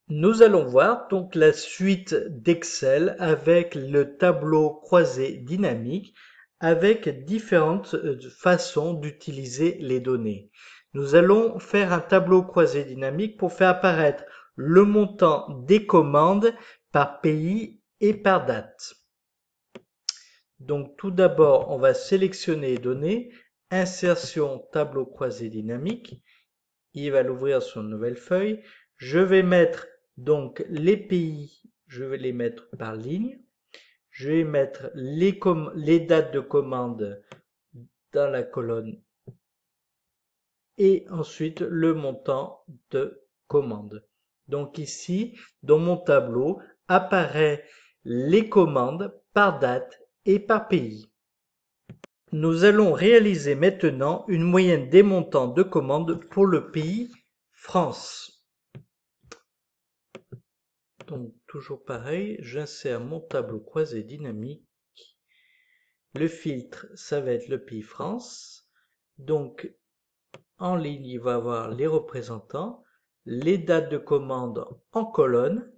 Nous allons voir donc la suite d'Excel avec le tableau croisé dynamique avec différentes façons d'utiliser les données. Nous allons faire un tableau croisé dynamique pour faire apparaître le montant des commandes par pays et par date. Donc tout d'abord, on va sélectionner les données, insertion tableau croisé dynamique. Il va l'ouvrir sur une nouvelle feuille. Je vais mettre donc les pays, je vais les mettre par ligne. Je vais mettre les dates de commande dans la colonne et ensuite le montant de commande. Donc ici, dans mon tableau, apparaît les commandes par date et par pays. Nous allons réaliser maintenant une moyenne des montants de commandes pour le pays France. Donc toujours pareil, j'insère mon tableau croisé dynamique. Le filtre, ça va être le pays France. Donc en ligne, il va avoir les représentants, les dates de commande en colonne,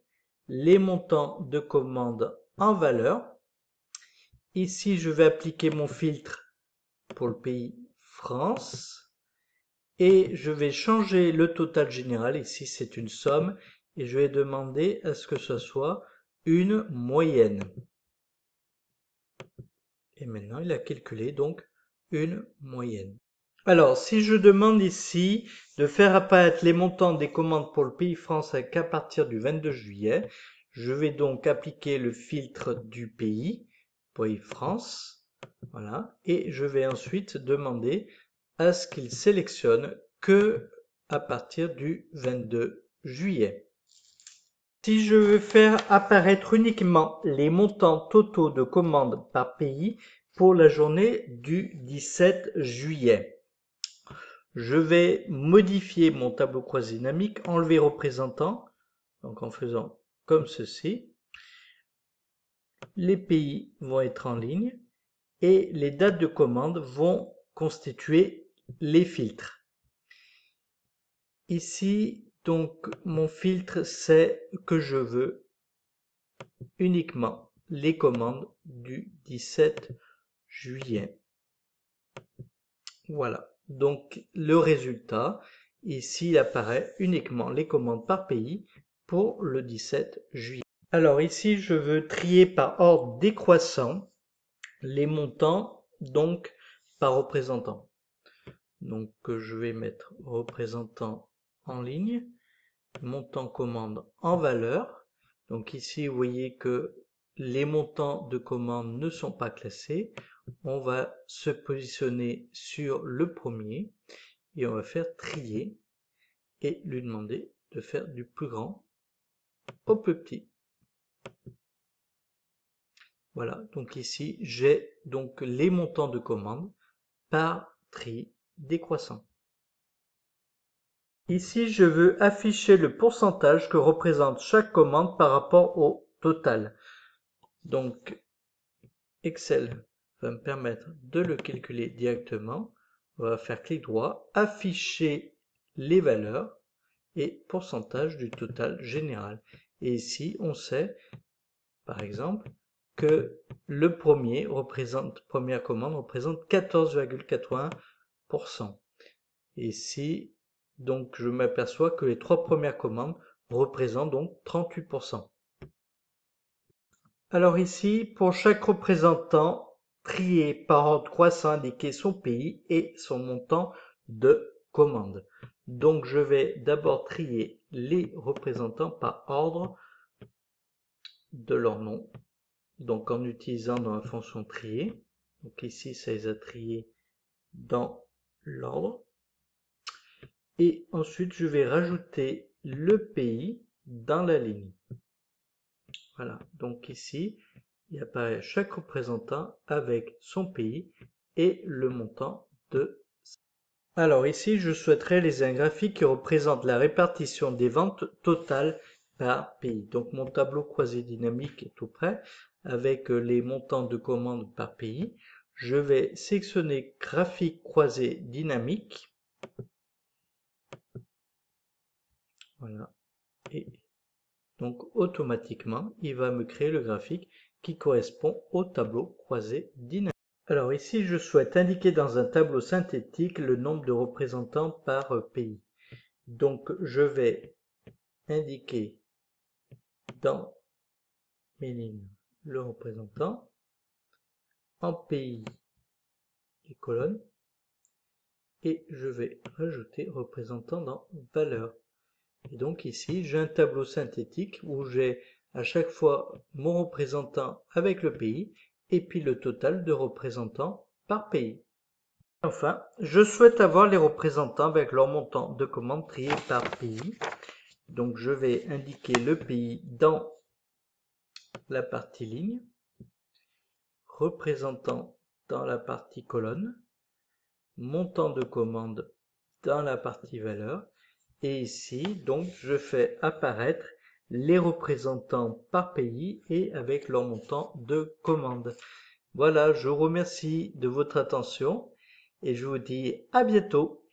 les montants de commande en valeur. Ici, je vais appliquer mon filtre pour le pays France. Et je vais changer le total général, ici c'est une somme, et je vais demander à ce que ce soit une moyenne. Et maintenant il a calculé donc une moyenne. Alors si je demande ici de faire apparaître les montants des commandes pour le pays France qu'à partir du 22 juillet, je vais donc appliquer le filtre du pays France, voilà, et je vais ensuite demander à ce qu'il sélectionne que à partir du 22 juillet. Si je veux faire apparaître uniquement les montants totaux de commandes par pays pour la journée du 17 juillet, je vais modifier mon tableau croisé dynamique, enlever représentant, donc en faisant comme ceci. Les pays vont être en ligne et les dates de commande vont constituer les filtres. Ici, donc, mon filtre, c'est que je veux uniquement les commandes du 17 juillet. Voilà. Donc, le résultat, ici, il apparaît uniquement les commandes par pays pour le 17 juillet. Alors, ici, je veux trier par ordre décroissant les montants, donc, par représentant. Donc, je vais mettre représentant en ligne, montant commande en valeur. Donc ici, vous voyez que les montants de commande ne sont pas classés. On va se positionner sur le premier et on va faire trier et lui demander de faire du plus grand au plus petit. Voilà, donc ici, j'ai donc les montants de commande par tri décroissant. Ici, je veux afficher le pourcentage que représente chaque commande par rapport au total. Donc, Excel va me permettre de le calculer directement. On va faire clic droit, afficher les valeurs et pourcentage du total général. Et ici, on sait, par exemple, que le première commande représente 14,81%. Et ici, donc, je m'aperçois que les trois premières commandes représentent donc 38%. Alors ici, pour chaque représentant, trier par ordre croissant, indiquer son pays et son montant de commande. Donc je vais d'abord trier les représentants par ordre de leur nom. Donc en utilisant dans la fonction trier. Donc ici, ça les a triés dans l'ordre. Et ensuite, je vais rajouter le pays dans la ligne. Voilà, donc ici, il apparaît chaque représentant avec son pays et le montant de. Alors ici, je souhaite réaliser un graphique qui représente la répartition des ventes totales par pays. Donc mon tableau croisé dynamique est tout prêt avec les montants de commandes par pays. Je vais sélectionner graphique croisé dynamique. Voilà. Et Donc automatiquement, il va me créer le graphique qui correspond au tableau croisé dynamique. Alors ici, je souhaite indiquer dans un tableau synthétique le nombre de représentants par pays. Donc je vais indiquer dans mes lignes le représentant, en pays les colonnes, et je vais rajouter représentant dans valeur. Et donc ici, j'ai un tableau synthétique où j'ai à chaque fois mon représentant avec le pays et puis le total de représentants par pays. Enfin, je souhaite avoir les représentants avec leur montant de commande trié par pays. Donc je vais indiquer le pays dans la partie ligne, représentant dans la partie colonne, montant de commande dans la partie valeur. Et ici, donc, je fais apparaître les représentants par pays et avec leur montant de commande. Voilà, je vous remercie de votre attention et je vous dis à bientôt.